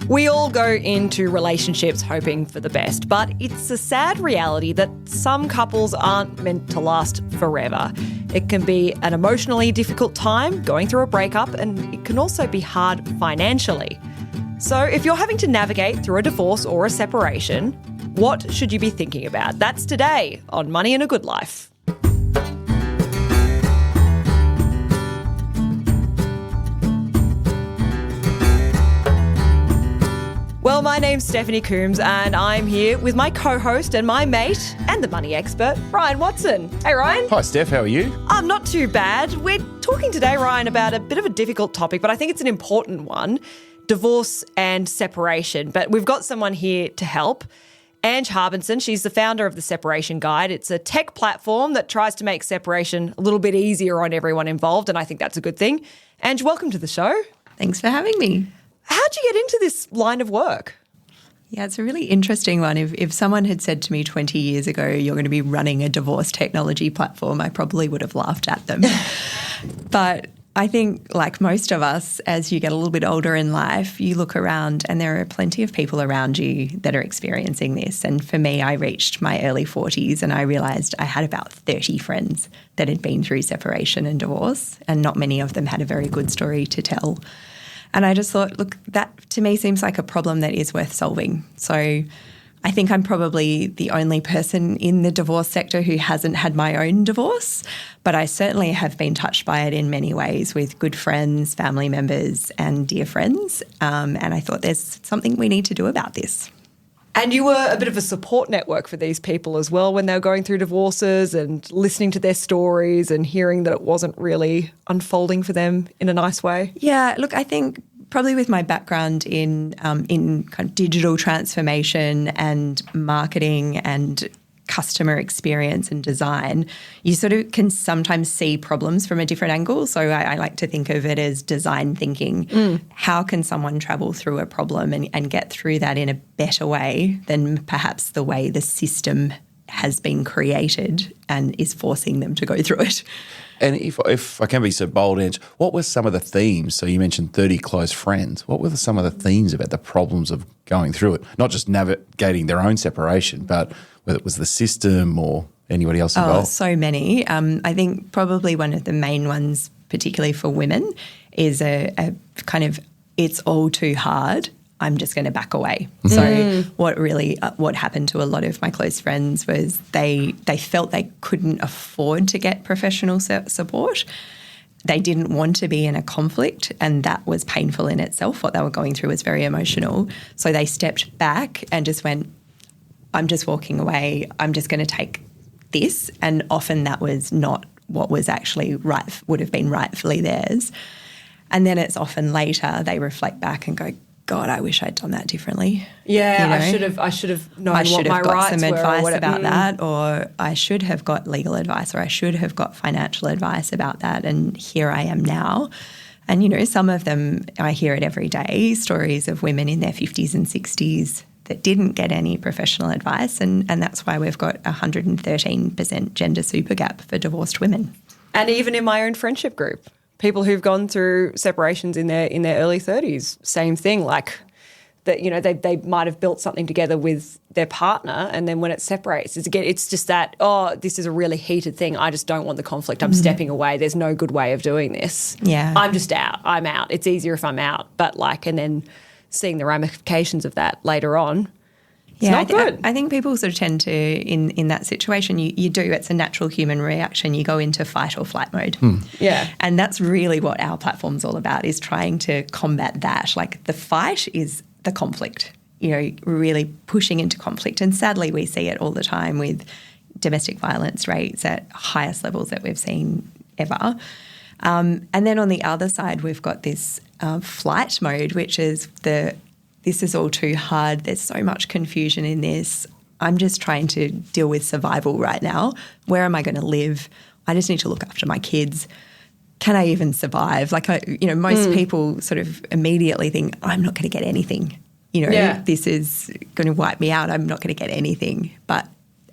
We all go into relationships hoping for the best, but it's a sad reality that some couples aren't meant to last forever. It can be an emotionally difficult time going through a breakup, and it can also be hard financially. So if you're having to navigate through a divorce or a separation, what should you be thinking about? That's today on Money and a Good Life. Well, my name's Stephanie Coombs and I'm here with my co-host and my mate and the money expert, Ryan Watson. Hey, Ryan. Hi, Steph. How are you? I'm not too bad. We're talking today, Ryan, about a bit of a difficult topic, but I think it's an important one, divorce and separation. But we've got someone here to help. Angela Harbinson, she's the founder of the Separation Guide. It's a tech platform that tries to make separation a little bit easier on everyone involved, and I think that's a good thing. Ange, welcome to the show. Thanks for having me. How'd you get into this line of work? Yeah, it's a really interesting one. If someone had said to me 20 years ago, you're going to be running a divorce technology platform, I probably would have laughed at them. But I think, like most of us, as you get a little bit older in life, you look around and there are plenty of people around you that are experiencing this. And for me, I reached my early 40s and I realised I had about 30 friends that had been through separation and divorce, and not many of them had a very good story to tell. And I just thought, look, that to me seems like a problem that is worth solving. So I think I'm probably the only person in the divorce sector who hasn't had my own divorce, but I certainly have been touched by it in many ways with good friends, family members and dear friends. And I thought there's something we need to do about this. And you were a bit of a support network for these people as well when they were going through divorces and listening to their stories and hearing that it wasn't really unfolding for them in a nice way. Yeah, look, I think probably with my background in kind of digital transformation and marketing and customer experience and design, you sort of can sometimes see problems from a different angle. So I like to think of it as design thinking. How can someone travel through a problem and get through that in a better way than perhaps the way the system has been created and is forcing them to go through it? And if I can be so bold, Ange, what were some of the themes? So you mentioned 30 close friends. What were some of the themes about the problems of going through it? Not just navigating their own separation, but whether it was the system or anybody else involved? Oh, so many. I think probably one of the main ones, particularly for women, is a kind of it's all too hard, I'm just going to back away. So what happened to a lot of my close friends was they felt they couldn't afford to get professional support. They didn't want to be in a conflict, and that was painful in itself. What they were going through was very emotional. So they stepped back and just went, I'm just walking away. I'm just going to take this. And often that was not what was actually right, would have been rightfully theirs. And then it's often later they reflect back and go, God, I wish I'd done that differently. Yeah, you know? I should have known what my rights were. I should have got some advice about that, or I should have got legal advice, or I should have got financial advice about that. And here I am now. And, you know, some of them, I hear it every day, stories of women in their 50s and 60s that didn't get any professional advice. And that's why we've got 113% gender super gap for divorced women. And even in my own friendship group, people who've gone through separations in their early 30s, same thing, like that, you know, they might have built something together with their partner, and then when it separates, it's just that, oh, this is a really heated thing. I just don't want the conflict. I'm stepping away. There's no good way of doing this. Yeah. I'm just out. I'm out. It's easier if I'm out. But and then seeing the ramifications of that later on, it's not good. I think people sort of tend to, in that situation, you do, it's a natural human reaction. You go into fight or flight mode. Yeah. And that's really what our platform's all about, is trying to combat that. Like the fight is the conflict, you know, really pushing into conflict. And sadly, we see it all the time with domestic violence rates at highest levels that we've seen ever. And then on the other side, we've got this flight mode, which is this is all too hard. There's so much confusion in this. I'm just trying to deal with survival right now. Where am I going to live? I just need to look after my kids. Can I even survive? Most people sort of immediately think, I'm not going to get anything. This is going to wipe me out. I'm not going to get anything.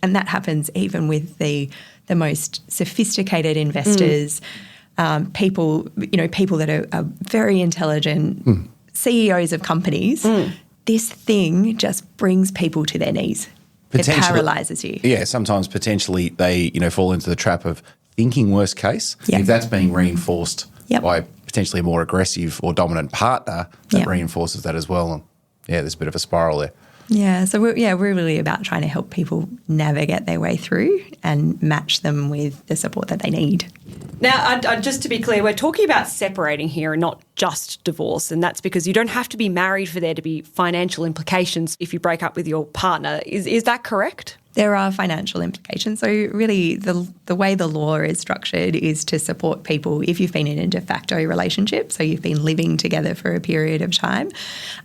And that happens even with the most sophisticated investors, people that are very intelligent, CEOs of companies this thing just brings people to their knees. It paralyzes you. Yeah, sometimes potentially they, fall into the trap of thinking worst case. Yep. If that's being reinforced Yep. by potentially a more aggressive or dominant partner, that Yep. reinforces that as well. And there's a bit of a spiral there. Yeah, so we're really about trying to help people navigate their way through and match them with the support that they need. Now, just to be clear, we're talking about separating here and not just divorce, and that's because you don't have to be married for there to be financial implications if you break up with your partner. Is that correct? There are financial implications. So really the way the law is structured is to support people if you've been in a de facto relationship, so you've been living together for a period of time,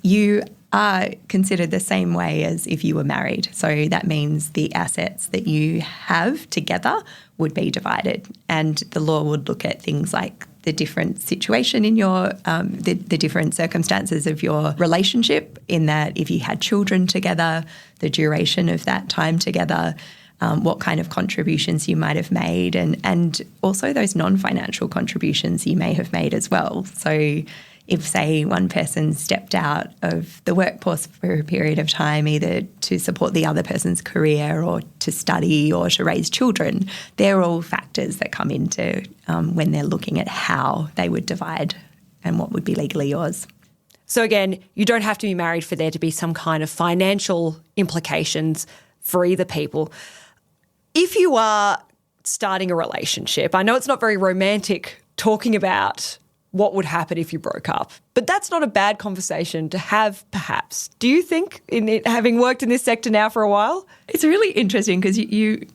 you are considered the same way as if you were married. So that means the assets that you have together would be divided, and the law would look at things like the different situation in your, the different circumstances of your relationship, in that if you had children together, the duration of that time together, what kind of contributions you might have made, and also those non-financial contributions you may have made as well. So if, say, one person stepped out of the workforce for a period of time, either to support the other person's career or to study or to raise children, they're all factors that come into when they're looking at how they would divide and what would be legally yours. So again, you don't have to be married for there to be some kind of financial implications for either people. If you are starting a relationship, I know it's not very romantic talking about what would happen if you broke up, but that's not a bad conversation to have, perhaps. Do you think, having worked in this sector now for a while? It's really interesting because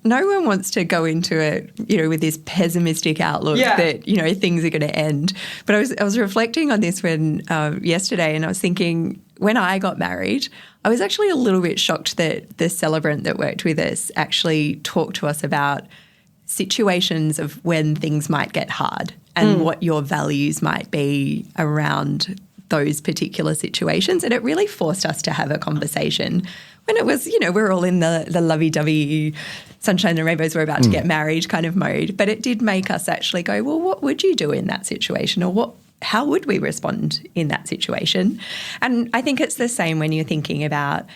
no one wants to go into it, with this pessimistic outlook that, things are going to end. But I was reflecting on this yesterday, and I was thinking, when I got married, I was actually a little bit shocked that the celebrant that worked with us actually talked to us about situations of when things might get hard and what your values might be around those particular situations. And it really forced us to have a conversation when it was, we're all in the lovey-dovey sunshine and rainbows, we're about to get married kind of mode. But it did make us actually go, well, what would you do in that situation, or how would we respond in that situation? And I think it's the same when you're thinking about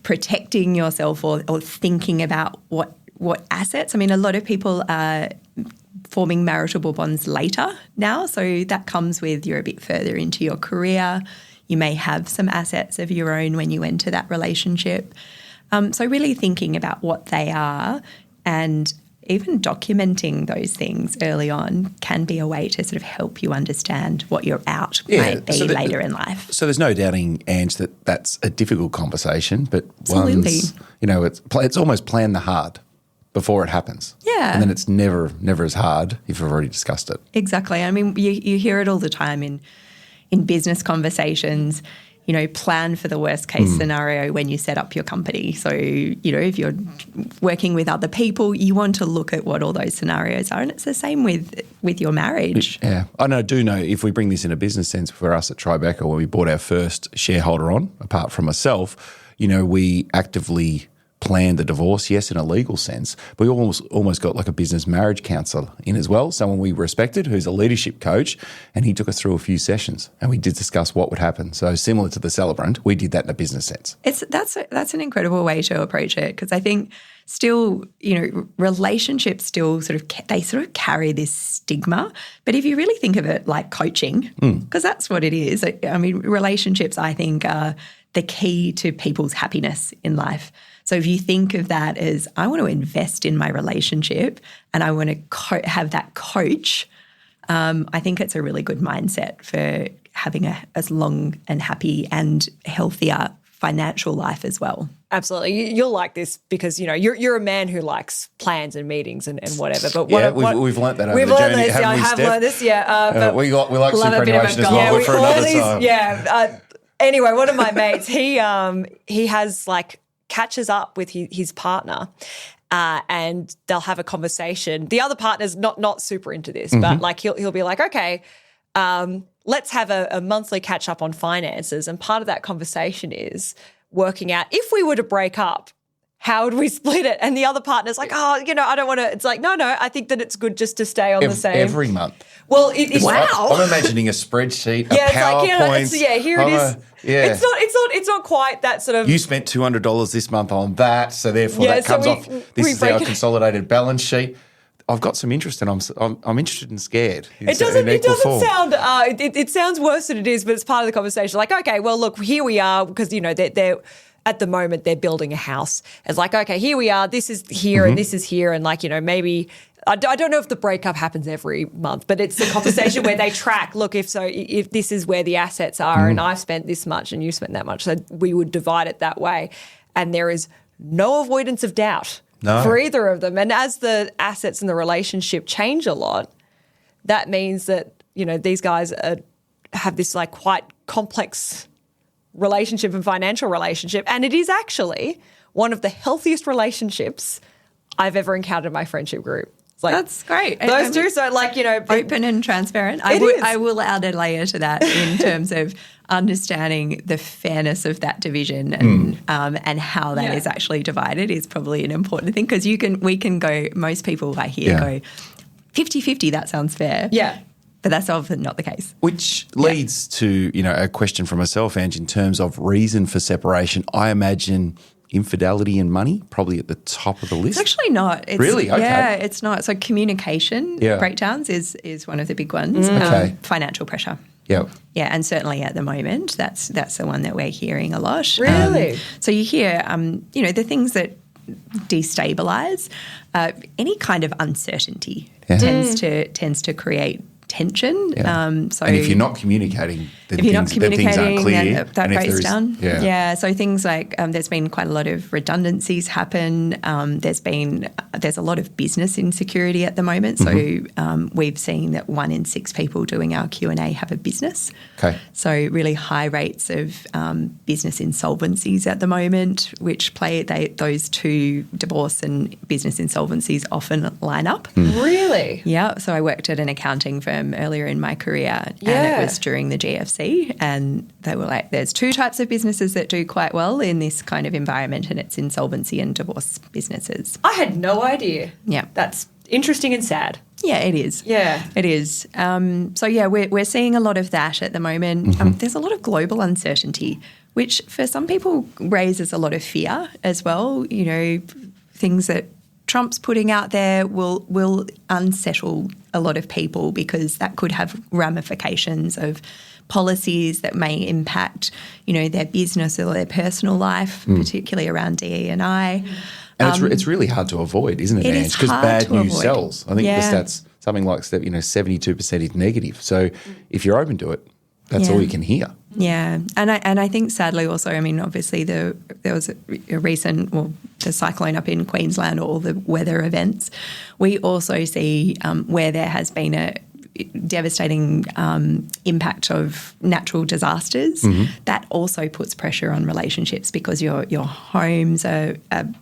protecting yourself or thinking about what assets. I mean, a lot of people are forming maritable bonds later now, so that comes with you're a bit further into your career. You may have some assets of your own when you enter that relationship. So really thinking about what they are and even documenting those things early on can be a way to sort of help you understand what your out might be later in life. So there's no doubting, Ange, that that's a difficult conversation, but Absolutely. It's almost plan the hard before it happens. Yeah. And then it's never as hard if you've already discussed it. Exactly. I mean, you hear it all the time in business conversations, plan for the worst case scenario when you set up your company. So, if you're working with other people, you want to look at what all those scenarios are. And it's the same with your marriage. Yeah. I do know if we bring this in a business sense for us at Tribeca, when we brought our first shareholder on, apart from myself, we actively planned the divorce, yes, in a legal sense, but we almost got like a business marriage counsellor in as well, someone we respected who's a leadership coach, and he took us through a few sessions and we did discuss what would happen. So similar to the celebrant, we did that in a business sense. That's an incredible way to approach it, because I think still, relationships still sort of carry this stigma. But if you really think of it like coaching, because that's what it is. I mean, relationships, I think, are the key to people's happiness in life. So if you think of that as, I want to invest in my relationship and I want to have that coach, I think it's a really good mindset for having as long and happy and healthier financial life as well. Absolutely. You'll like this because, you're a man who likes plans and meetings and whatever. But we've learnt that over we've the learned journey. This, I have learned this, but we like superannuation as well, but for another time. Yeah. Anyway, one of my mates, he has catches up with his partner and they'll have a conversation. The other partner's not super into this, but he'll be like, okay, let's have a monthly catch up on finances. And part of that conversation is working out if we were to break up, how would we split it? And the other partner's like, I don't want to. It's like, no, I think that it's good just to stay on the same. Every month. Well, it's I'm imagining a spreadsheet, a it's PowerPoint. like, here it is. Yeah. It's not quite that sort of. You spent $200 this month on that, so therefore that comes off. This is our consolidated balance sheet. I've got some interest, and I'm interested and scared. It doesn't sound. It sounds worse than it is, but it's part of the conversation. Like, okay, well, look, here we are, because they're at the moment they're building a house. It's like, okay, here we are. This is here, and this is here, and like maybe. I don't know if the breakup happens every month, but it's the conversation where they track, look, if this is where the assets are and I've spent this much and you spent that much, so we would divide it that way. And there is no avoidance of doubt for either of them. And as the assets in the relationship change a lot, that means that, these guys have this like quite complex relationship and financial relationship. And it is actually one of the healthiest relationships I've ever encountered in my friendship group. Like, that's great. Those two, so like, open and transparent. I will add a layer to that in terms of understanding the fairness of that division and how that is actually divided is probably an important thing, because we can go, most people I hear go 50-50, that sounds fair. Yeah. But that's often not the case. Which leads to, a question from myself, Ange, in terms of reason for separation. I imagine infidelity and money probably at the top of the list. It's actually not. Really? Okay. Yeah, it's not. So communication breakdowns is one of the big ones. Okay. Financial pressure. Yeah. Yeah, and certainly at the moment, that's the one that we're hearing a lot. Really? So you hear, the things that destabilise, any kind of uncertainty tends to create tension. Yeah. And if you're not communicating, then things aren't clear. Then that breaks down. Yeah. So things like there's been quite a lot of redundancies happen. There's a lot of business insecurity at the moment. So we've seen that 1 in 6 people doing our Q&A have a business. Okay. So really high rates of business insolvencies at the moment, which those two, divorce and business insolvencies, often line up. Really? Yeah. So I worked at an accounting firm earlier in my career, and it was during the GFC, and they were like, there's 2 types of businesses that do quite well in this kind of environment, and it's insolvency and divorce businesses. I had no idea. Yeah. That's interesting and sad. Yeah, it is. Yeah. It is. We're seeing a lot of that at the moment. There's a lot of global uncertainty, which for some people raises a lot of fear as well. Things that Trump's putting out there will unsettle a lot of people, because that could have ramifications of policies that may impact, their business or their personal life, particularly around DE&I. And it's really hard to avoid, isn't it, Ange? Because bad news sells. I think the stats, something like 72% is negative. So if you're open to it, that's all you can hear. Yeah, and I think sadly also, obviously there was a recent, the cyclone up in Queensland, all the weather events. We also see where there has been a devastating impact of natural disasters. That also puts pressure on relationships, because your homes are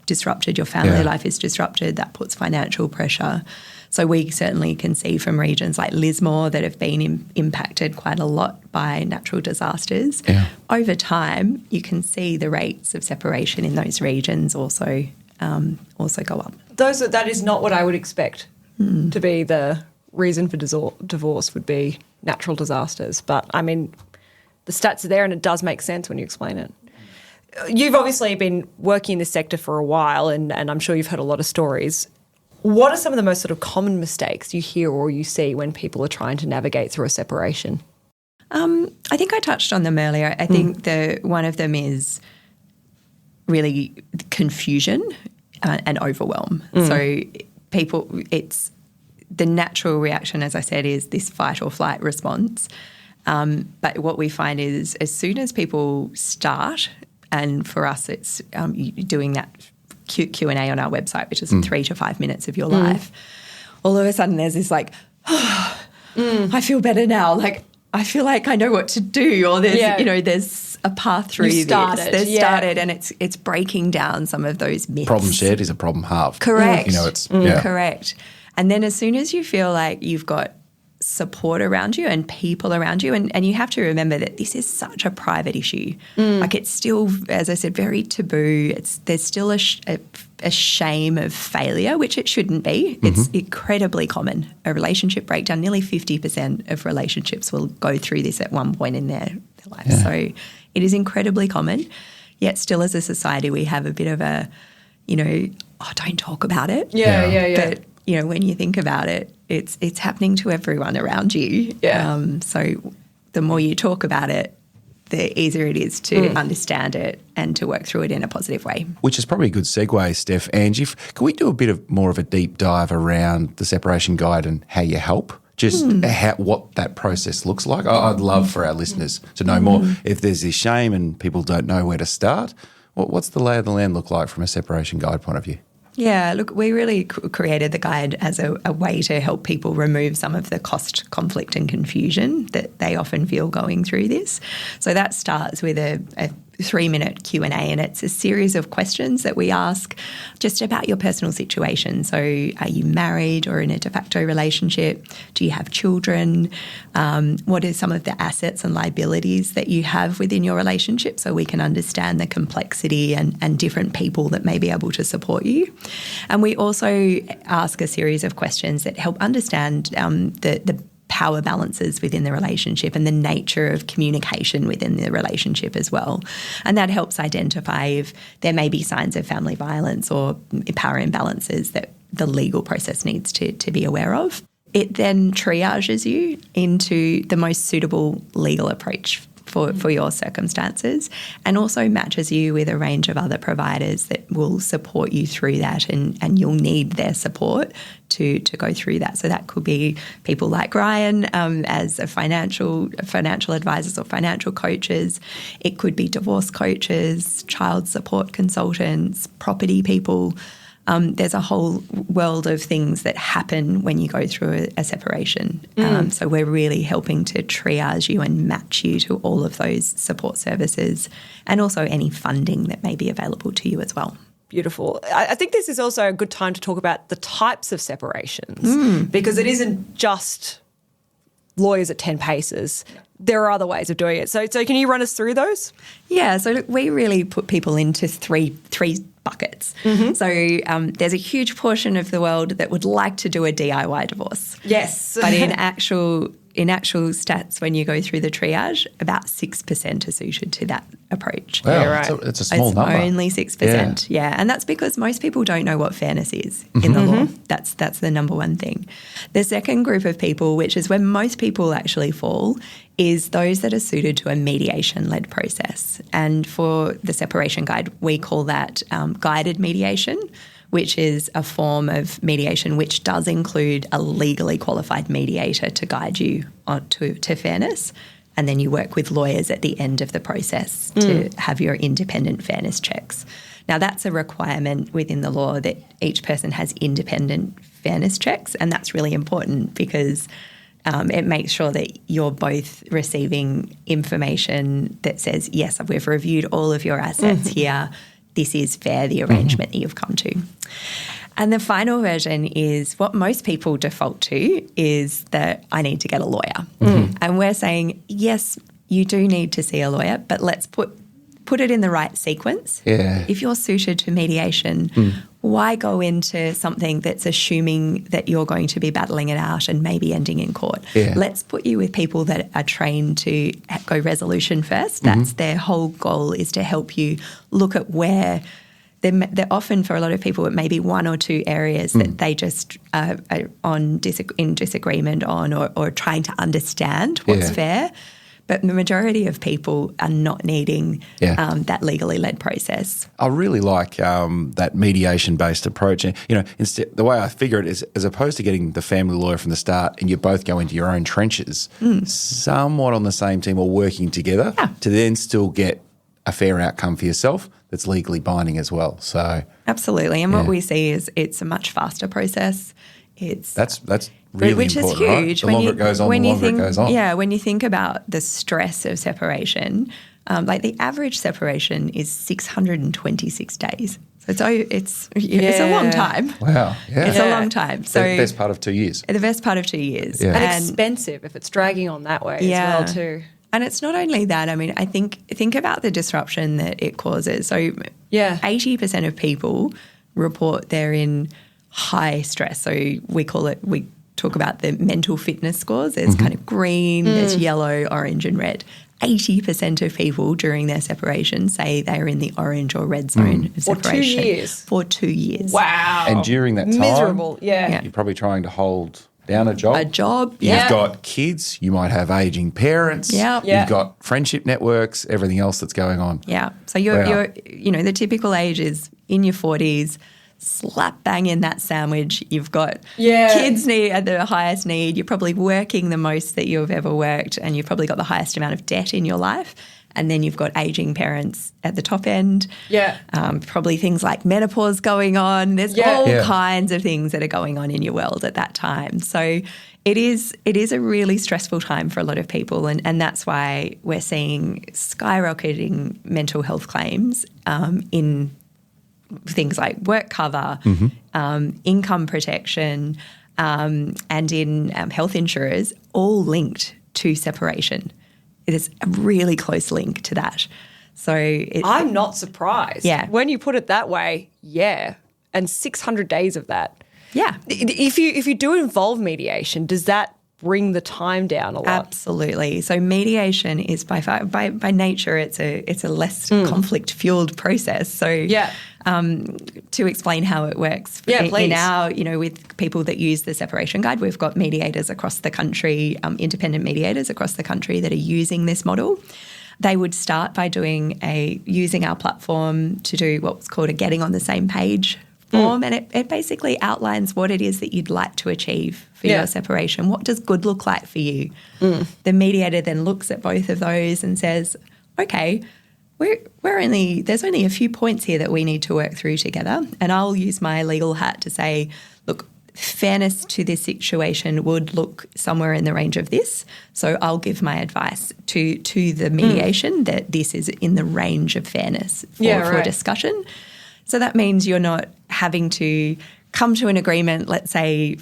disrupted, your family life is disrupted. That puts financial pressure. So we certainly can see from regions like Lismore that have been impacted quite a lot by natural disasters. Yeah. Over time, you can see the rates of separation in those regions also go up. That is not what I would expect to be the reason for divorce would be natural disasters. But, the stats are there, and it does make sense when you explain it. You've obviously been working in this sector for a while, and I'm sure you've heard a lot of stories. What are some of the most sort of common mistakes you hear or you see when people are trying to navigate through a separation? I think I touched on them earlier. I think one of them is really confusion and overwhelm. So it's the natural reaction, as I said, is this fight or flight response. But what we find is, as soon as people start, and for us it's doing that Q&A on our website, which is 3 to 5 minutes of your life, all of a sudden there's this like, I feel better now. Like, I feel like I know what to do, or there's, there's a path through this. There's started, and it's breaking down some of those myths. Problem shared is a problem halved. Correct. It's correct. And then as soon as you feel like you've got support around you and people around you. And you have to remember that this is such a private issue. Like it's still, as I said, very taboo. There's still a shame of failure, which it shouldn't be. It's incredibly common. A relationship breakdown, nearly 50% of relationships will go through this at one point in their life. Yeah. So it is incredibly common. Yet still as a society we have a bit of a, don't talk about it. Yeah. But, when you think about it, it's happening to everyone around you. Yeah. So the more you talk about it, the easier it is to understand it and to work through it in a positive way. Which is probably a good segue, Steph. Angie, can we do a bit more of a deep dive around the separation guide and how you help? Just what that process looks like. I'd love for our listeners to know more. If there's this shame and people don't know where to start, what's the lay of the land look like from a separation guide point of view? Yeah, look, we really created the guide as a way to help people remove some of the cost, conflict and confusion that they often feel going through this. So that starts with a 3-minute Q&A, and it's a series of questions that we ask just about your personal situation. So are you married or in a de facto relationship? Do you have children? What are some of the assets and liabilities that you have within your relationship so we can understand the complexity and different people that may be able to support you? And we also ask a series of questions that help understand the power balances within the relationship and the nature of communication within the relationship as well. And that helps identify if there may be signs of family violence or power imbalances that the legal process needs to be aware of. It then triages you into the most suitable legal approach for your circumstances, and also matches you with a range of other providers that will support you through that, and you'll need their support to go through that. So that could be people like Ryan as a financial advisors or financial coaches. It could be divorce coaches, child support consultants, property people. There's a whole world of things that happen when you go through a separation. So we're really helping to triage you and match you to all of those support services, and also any funding that may be available to you as well. Beautiful. I think this is also a good time to talk about the types of separations, because it isn't just lawyers at 10 paces. There are other ways of doing it. So can you run us through those? Yeah. So look, we really put people into three buckets. So there's a huge portion of the world that would like to do a DIY divorce. Yes. But in actual stats, when you go through the triage, about 6% are suited to that approach. Wow, Yeah, right. It's a small number. Only 6%. Yeah. And that's because most people don't know what fairness is in the law. That's the number one thing. The second group of people, which is where most people actually fall, is those that are suited to a mediation-led process. And for the separation guide, we call that guided mediation, which is a form of mediation which does include a legally qualified mediator to guide you to fairness. And then you work with lawyers at the end of the process to have your independent fairness checks. Now, that's a requirement within the law that each person has independent fairness checks, and that's really important because it makes sure that you're both receiving information that says, yes, we've reviewed all of your assets here. This is fair, the arrangement that you've come to. And the final version is what most people default to is that I need to get a lawyer. And we're saying, yes, you do need to see a lawyer, but let's put it in the right sequence. Yeah. If you're suited to mediation, why go into something that's assuming that you're going to be battling it out and maybe ending in court? Yeah. Let's put you with people that are trained to go resolution first. That's their whole goal, is to help you look at where they're often, for a lot of people, it may be one or two areas that they just are in disagreement on or trying to understand what's fair. But the majority of people are not needing that legally led process. I really like that mediation-based approach. And, instead, the way I figure it is, as opposed to getting the family lawyer from the start and you both go into your own trenches, somewhat on the same team or working together to then still get a fair outcome for yourself that's legally binding as well. So absolutely. And what we see is it's a much faster process. That's really which important, is huge. right? The longer it goes on, the longer it goes on. Yeah, when you think about the stress of separation, like the average separation is 626 days. So it's a long time. Wow. Yeah. It's a long time. So the best part of 2 years. The best part of 2 years. Yeah. And expensive if it's dragging on that way as well too. And it's not only that. I mean, I think about the disruption that it causes. So 80% of people report they're in high stress. So we talk about the mental fitness scores. There's kind of green, there's yellow, orange and red. 80% of people during their separation say they are in the orange or red zone of separation. 2 years? For 2 years. Wow. And during that time, miserable. Yeah. you're probably trying to hold down a job. Yeah. You've got kids. You might have aging parents. Yeah. You've got friendship networks, everything else that's going on. Yeah. So you're the typical age is in your 40s, slap bang in that sandwich. You've got kids need at the highest need. You're probably working the most that you've ever worked, and you've probably got the highest amount of debt in your life. And then you've got aging parents at the top end. Yeah. Probably things like menopause going on. There's all kinds of things that are going on in your world at that time. So it is a really stressful time for a lot of people, and that's why we're seeing skyrocketing mental health claims in things like work cover, income protection, and in health insurers, all linked to separation. It is a really close link to that. So I'm not surprised. Yeah. When you put it that way, and 600 days of that. Yeah. If you do involve mediation, does that bring the time down a lot? Absolutely. So mediation is by far, by nature, it's a less conflict fueled process. So to explain how it works in our, with people that use the separation guide, we've got mediators across the country, independent mediators across the country that are using this model. They would start by using our platform to do what's called a getting on the same page form, and it basically outlines what it is that you'd like to achieve for your separation. What does good look like for you? The mediator then looks at both of those and says, okay, there's only a few points here that we need to work through together, and I'll use my legal hat to say, look, fairness to this situation would look somewhere in the range of this. So I'll give my advice to the mediation that this is in the range of fairness for discussion. So that means you're not having to come to an agreement. Let's say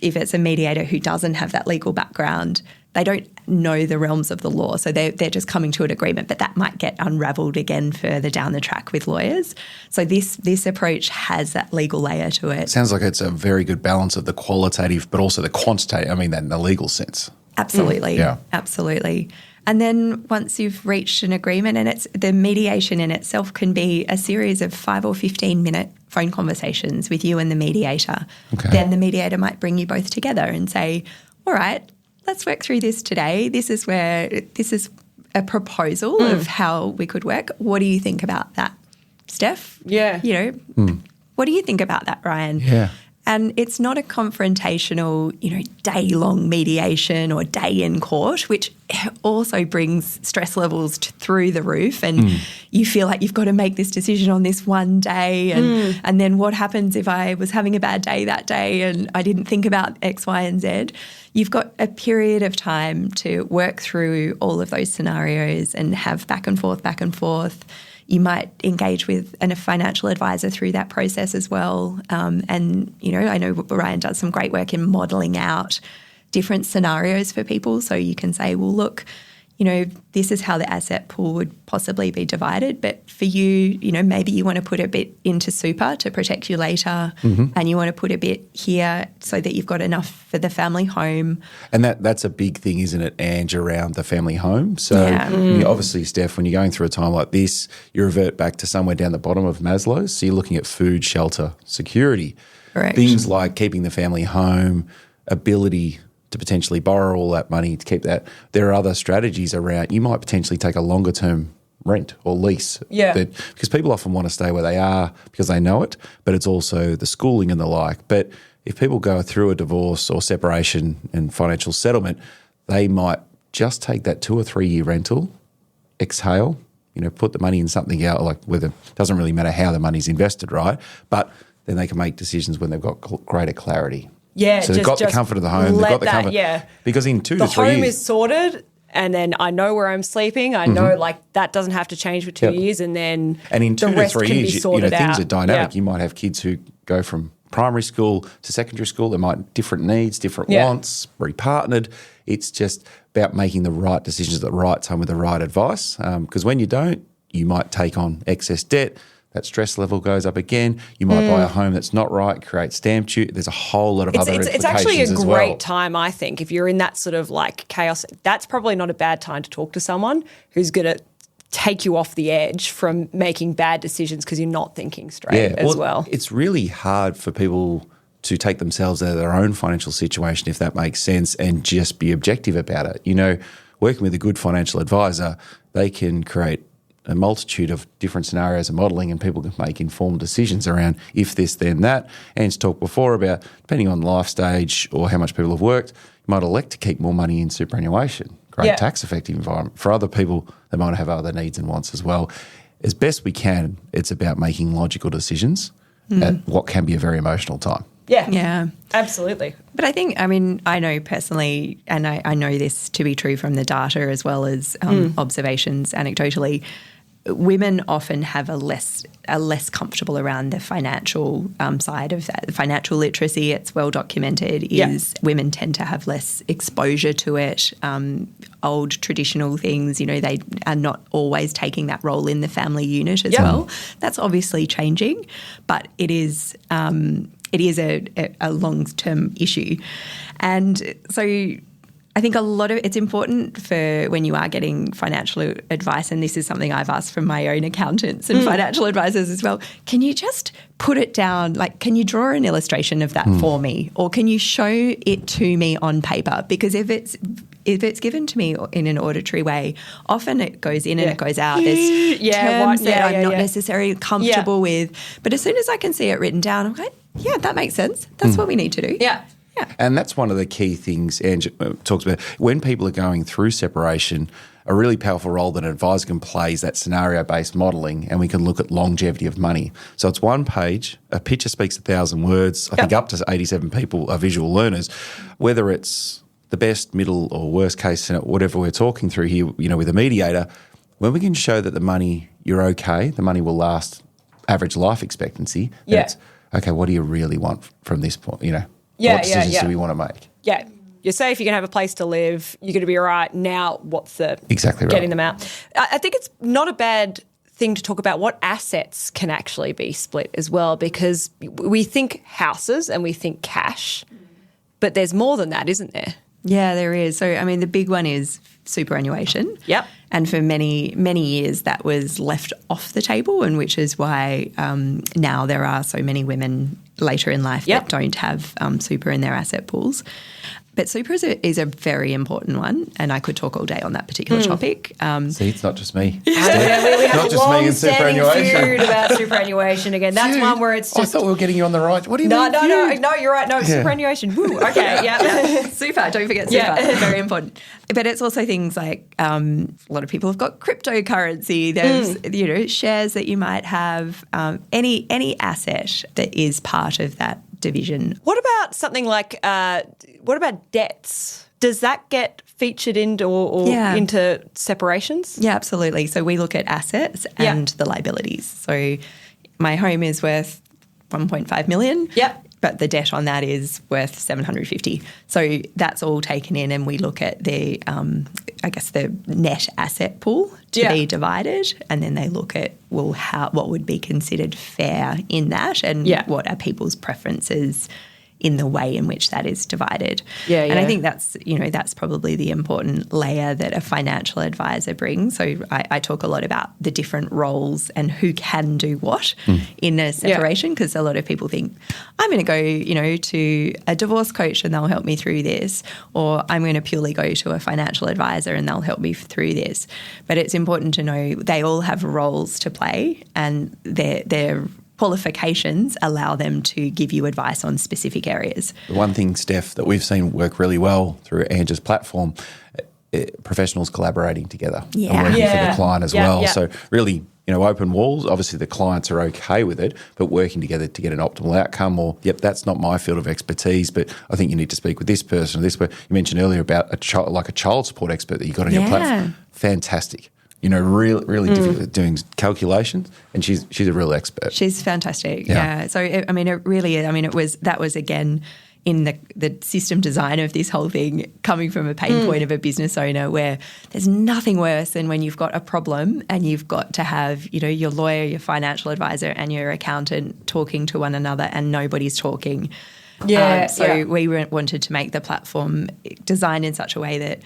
if it's a mediator who doesn't have that legal background, they don't know the realms of the law. So they're just coming to an agreement, but that might get unravelled again further down the track with lawyers. So this approach has that legal layer to it. Sounds like it's a very good balance of the qualitative but also the quantitative, in the legal sense. Absolutely. Yeah. Absolutely. And then once you've reached an agreement, and the mediation in itself can be a series of 5 or 15-minute phone conversations with you and the mediator. Okay. Then the mediator might bring you both together and say, all right, let's work through this today. This is a proposal of how we could work. What do you think about that, Steph? Yeah. What do you think about that, Ryan? Yeah. And it's not a confrontational, day-long mediation or day in court, which also brings stress levels through the roof, and you feel like you've got to make this decision on this one day, and then what happens if I was having a bad day that day and I didn't think about X, Y, and Z? You've got a period of time to work through all of those scenarios and have back and forth. You might engage with a financial advisor through that process as well. And, I know Ryan does some great work in modelling out different scenarios for people. So you can say, well, look, this is how the asset pool would possibly be divided. But for you, maybe you want to put a bit into super to protect you later, and you want to put a bit here so that you've got enough for the family home. And that's a big thing, isn't it, Ange, around the family home? So obviously, Steph, when you're going through a time like this, you revert back to somewhere down the bottom of Maslow's. So you're looking at food, shelter, security. Correct. Things like keeping the family home, ability to potentially borrow all that money to keep that. There are other strategies around. You might potentially take a longer term rent or lease. Yeah. Because people often want to stay where they are because they know it, but it's also the schooling and the like. But if people go through a divorce or separation and financial settlement, they might just take that 2 or 3 year rental, exhale, put the money in something else, like whether it doesn't really matter how the money's invested, right? But then they can make decisions when they've got greater clarity. Yeah, so they've got the comfort of the home. They've got the comfort. Yeah, because in 2 to 3 the home years, is sorted, and then I know where I'm sleeping. I know like that doesn't have to change for 2 years, and then in 2 the to rest 3 can years, be sorted things out. are dynamic. Yeah. You might have kids who go from primary school to secondary school. They might have different needs, different Yeah. wants, repartnered. It's just about making the right decisions at the right time with the right advice. Because when you don't, you might take on excess debt. That stress level goes up again. You might buy a home that's not right, create stamp duty. There's a whole lot of other implications It's actually a as great well. time, I think, if you're in that sort of like chaos. That's probably not a bad time to talk to someone who's going to take you off the edge from making bad decisions because you're not thinking straight as well. It's really hard for people to take themselves out of their own financial situation, if that makes sense, and just be objective about it. You know, working with a good financial advisor, they can create a multitude of different scenarios and modelling, and people can make informed decisions around if this, then that. And talked before about, depending on life stage or how much people have worked, you might elect to keep more money in superannuation. Great tax effective environment. For other people, they might have other needs and wants as well. As best we can, it's about making logical decisions at what can be a very emotional time. Yeah. Absolutely. But I mean, I know personally, and I know this to be true from the data as well as observations anecdotally, women often have a less comfortable around the financial side of that. The financial literacy, it's well documented, is women tend to have less exposure to it. Old traditional things, you know, they are not always taking that role in the family unit as well. That's obviously changing, but it is a long-term issue. And so I think it's important for when you are getting financial advice, and this is something I've asked from my own accountants and financial advisors as well, can you just put it down, like can you draw an illustration of that for me, or can you show it to me on paper? Because if it's given to me in an auditory way, often it goes in and it goes out. There's terms that I'm not necessarily comfortable with. But as soon as I can see it written down, I'm like, yeah, that makes sense. That's what we need to do. Yeah. And that's one of the key things Angela talks about. When people are going through separation, a really powerful role that an advisor can play is that scenario-based modelling, and we can look at longevity of money. So it's one page, a picture speaks 1,000 words. I think up to 87 people are visual learners. Whether it's the best, middle or worst case, whatever we're talking through here, you know, with a mediator, when we can show that the money, you're okay, the money will last average life expectancy, it's, okay, what do you really want from this point, you know? What decisions do we want to make? Yeah. You're safe, you can have a place to live, you're going to be all right. Now what's the getting them out? I think it's not a bad thing to talk about what assets can actually be split as well, because we think houses and we think cash, but there's more than that, isn't there? Yeah, there is. So, I mean, the big one is superannuation. Yep. And for many, many years that was left off the table, and which is why now there are so many women later in life that don't have super in their asset pools. But super is a very important one, and I could talk all day on that particular topic. See, it's not just me. We have Not a just me and long-standing superannuation. feud about superannuation again. That's one where it's I just... thought we were getting you on the right. What do you mean? No, you're right. No, superannuation. Woo, okay, yeah. Super, don't forget super. Very important. But it's also things like a lot of people have got cryptocurrency. There's shares that you might have, any asset that is part of that division. What about something like, what about debts? Does that get featured into into separations? Yeah, absolutely. So we look at assets and the liabilities. So my home is worth 1.5 million. Yep. But the debt on that is worth 750. So that's all taken in, and we look at the, the net asset pool to be divided, and then they look at what would be considered fair in that, and what are people's preferences in the way in which that is divided. And I think that's probably the important layer that a financial advisor brings. So I talk a lot about the different roles and who can do what in a separation, because a lot of people think, I'm going to go, to a divorce coach and they'll help me through this, or I'm going to purely go to a financial advisor and they'll help me through this. But it's important to know they all have roles to play, and their qualifications allow them to give you advice on specific areas. The one thing, Steph, that we've seen work really well through Angela's platform, professionals collaborating together and working for the client as well. So really open walls. Obviously, the clients are okay with it, but working together to get an optimal outcome. Or, yep, that's not my field of expertise, but I think you need to speak with this person or this person. You mentioned earlier about a child support expert that you got on your platform. Fantastic. Really difficult at doing calculations, and she's a real expert. She's fantastic. Yeah. So it really is. That was again in the system design of this whole thing, coming from a pain point of a business owner, where there's nothing worse than when you've got a problem and you've got to have, your lawyer, your financial advisor and your accountant talking to one another and nobody's talking. We wanted to make the platform designed in such a way that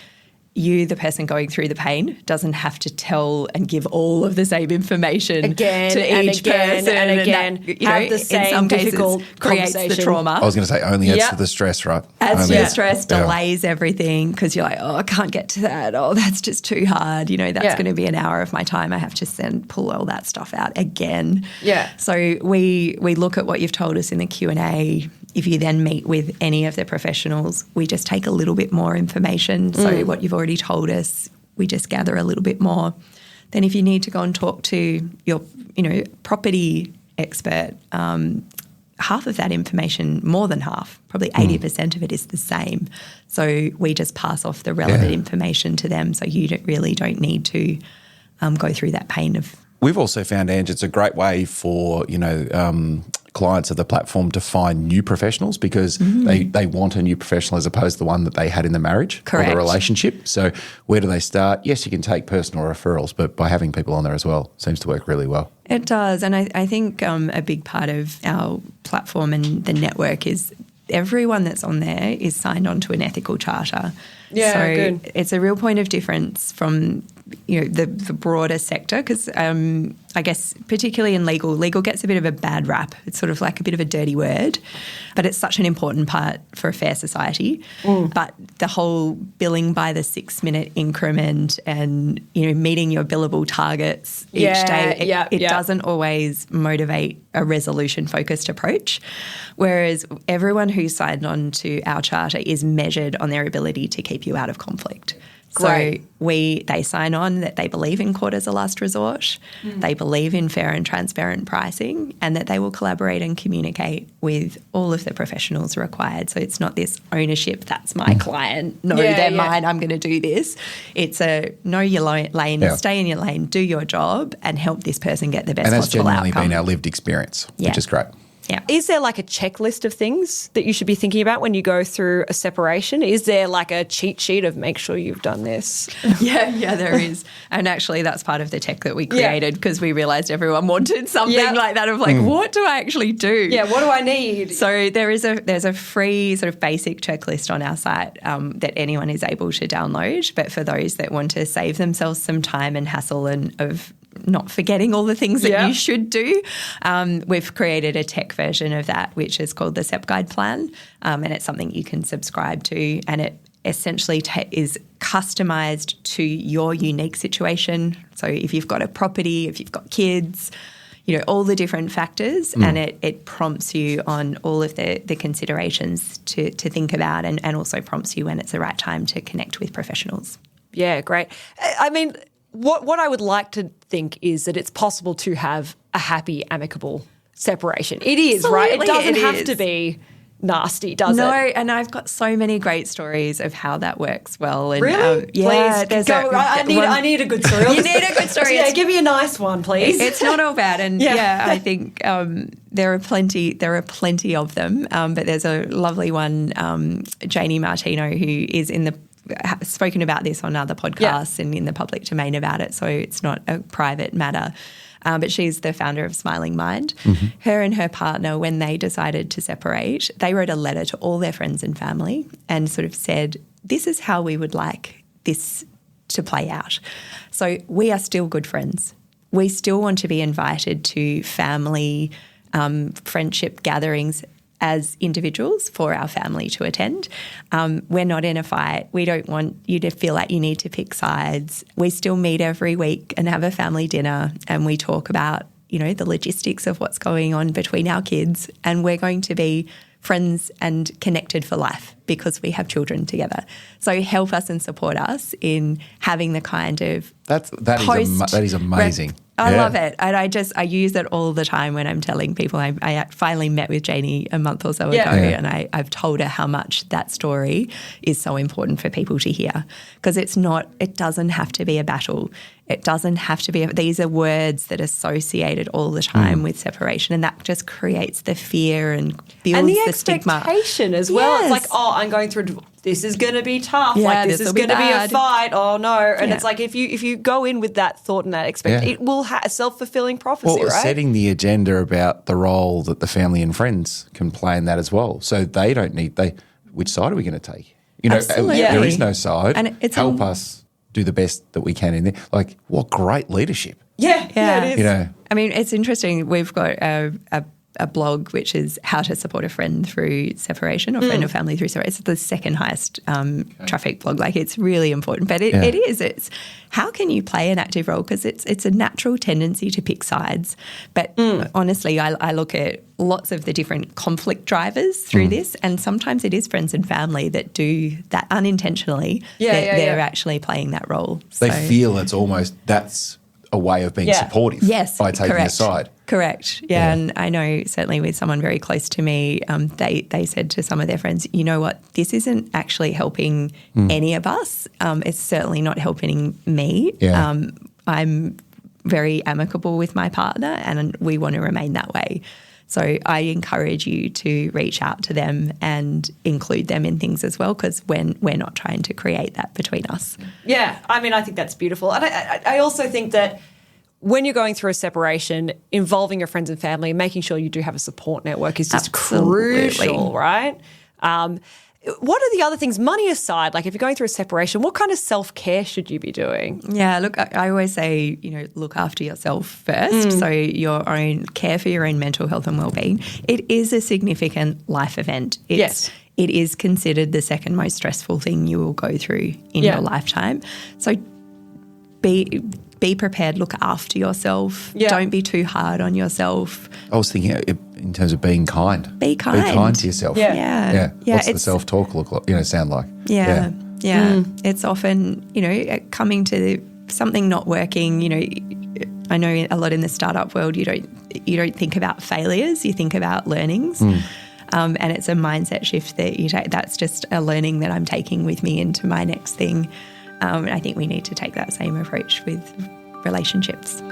you, the person going through the pain, doesn't have to tell and give all of the same information again to and each again person. and again. And that, have the same in some difficult cases creates the conversation. trauma. I was going to say only adds to the stress, right? Adds to the stress, delays everything, because you're like, I can't get to that. Oh, that's just too hard. That's going to be an hour of my time. I have to pull all that stuff out again. Yeah. So we look at what you've told us in the Q&A. If you then meet with any of the professionals, we just take a little bit more information. So what you've already told us, we just gather a little bit more. Then if you need to go and talk to your, property expert, half of that information, more than half, probably 80% of it is the same. So we just pass off the relevant information to them, so you don't need to go through that pain of. We've also found, Ange, it's a great way for, clients of the platform to find new professionals, because they want a new professional as opposed to the one that they had in the marriage or the relationship. So where do they start? Yes, you can take personal referrals, but by having people on there as well seems to work really well. It does. And I think a big part of our platform and the network is everyone that's on there is signed on to an ethical charter. Yeah, so good. It's a real point of difference from the broader sector, because I guess particularly in legal gets a bit of a bad rap. It's sort of like a bit of a dirty word, but it's such an important part for a fair society. But the whole billing by the 6-minute increment and meeting your billable targets each day, it doesn't always motivate a resolution-focused approach. Whereas everyone who's signed on to our charter is measured on their ability to keep you out of conflict. Great. So they sign on that they believe in court as a last resort, they believe in fair and transparent pricing, and that they will collaborate and communicate with all of the professionals required. So it's not this ownership, that's my client, no, they're mine, I'm going to do this. It's a know your lane, stay in your lane, do your job, and help this person get the best possible outcome. And that's genuinely been our lived experience, which is great. Yeah. Is there like a checklist of things that you should be thinking about when you go through a separation? Is there like a cheat sheet of make sure you've done this? Yeah, there is. And actually that's part of the tech that we created, because we realised everyone wanted something like that of like, what do I actually do? Yeah, what do I need? So there's a free sort of basic checklist on our site that anyone is able to download. But for those that want to save themselves some time and hassle and of not forgetting all the things that you should do, we've created a tech version of that, which is called the SEP Guide Plan, and it's something you can subscribe to, and it essentially is customised to your unique situation. So if you've got a property, if you've got kids, all the different factors, and it prompts you on all of the considerations to think about, and also prompts you when it's the right time to connect with professionals. Yeah, great. I mean, what I would like to think is that it's possible to have a happy, amicable separation. It is, right? It doesn't have to be nasty, does it? No, and I've got so many great stories of how that works well. And, really? Please, I need a good story. You need a good story. Yeah, give me a nice one, please. It's not all bad, and I think there are plenty of them. But there's a lovely one, Janie Martino, who is spoken about this on other podcasts and in the public domain about it, so it's not a private matter. But she's the founder of Smiling Mind. Her and her partner, when they decided to separate, they wrote a letter to all their friends and family and sort of said, this is how we would like this to play out. So we are still good friends. We still want to be invited to family friendship gatherings as individuals for our family to attend. We're not in a fight. We don't want you to feel like you need to pick sides. We still meet every week and have a family dinner, and we talk about, the logistics of what's going on between our kids, and we're going to be friends and connected for life because we have children together. So help us and support us in having the kind of that is amazing. I love it. And I use it all the time when I'm telling people. I finally met with Janie a month or so ago, and I've told her how much that story is so important for people to hear, because it doesn't have to be a battle. It doesn't have to be. These are words that are associated all the time with separation, and that just creates the fear and builds the stigma. And the expectation as well. It's like, oh, I'm going through. This is going to be tough. Like this is going to be a fight. Oh no! And it's like if you go in with that thought and that expectation, it will have a self-fulfilling prophecy, right? Setting the agenda about the role that the family and friends can play in that as well. So they don't need which side are we going to take? Absolutely. There is no side. And it's help us do the best that we can in there. Like, what great leadership. Yeah, it is. I mean, it's interesting. We've got a blog which is how to support a friend through separation or friend or family through separation. It's the second highest traffic blog. Like, it's really important. But it is. It's how can you play an active role? Because it's a natural tendency to pick sides. But honestly, I look at lots of the different conflict drivers through this, and sometimes it is friends and family that do that unintentionally. They're actually playing that role. They feel it's almost that's a way of being supportive by taking a side. Correct. Yeah, and I know certainly with someone very close to me, they said to some of their friends, you know what, this isn't actually helping any of us. It's certainly not helping me. Yeah. I'm very amicable with my partner and we want to remain that way. So I encourage you to reach out to them and include them in things as well, because we're not trying to create that between us. Yeah, I mean, I think that's beautiful. And I also think that when you're going through a separation, involving your friends and family and making sure you do have a support network is just crucial, right? What are the other things, money aside, like if you're going through a separation, what kind of self-care should you be doing? Yeah, look, I always say, look after yourself first. So care for your own mental health and well-being. It is a significant life event. It is considered the second most stressful thing you will go through in your lifetime. So be prepared, look after yourself. Yeah. Don't be too hard on yourself. I was thinking in terms of being kind. Be kind. Be kind to yourself. Yeah. What's the self-talk sound like? Yeah. It's often, coming to something not working, I know a lot in the startup world you don't think about failures, you think about learnings. And it's a mindset shift that you take. That's just a learning that I'm taking with me into my next thing. And I think we need to take that same approach with relationships.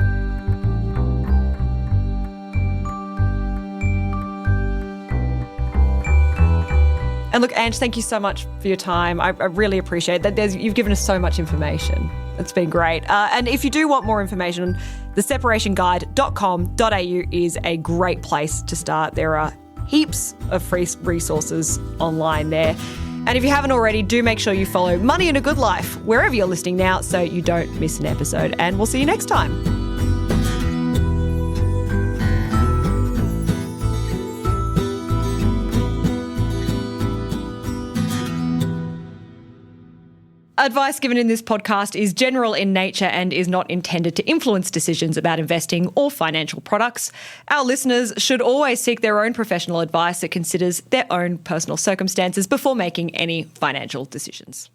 And look, Ange, thank you so much for your time. I really appreciate that. You've given us so much information. It's been great. And if you do want more information, theseparationguide.com.au is a great place to start. There are heaps of free resources online there. And if you haven't already, do make sure you follow Money in a Good Life wherever you're listening now so you don't miss an episode. And we'll see you next time. Advice given in this podcast is general in nature and is not intended to influence decisions about investing or financial products. Our listeners should always seek their own professional advice that considers their own personal circumstances before making any financial decisions.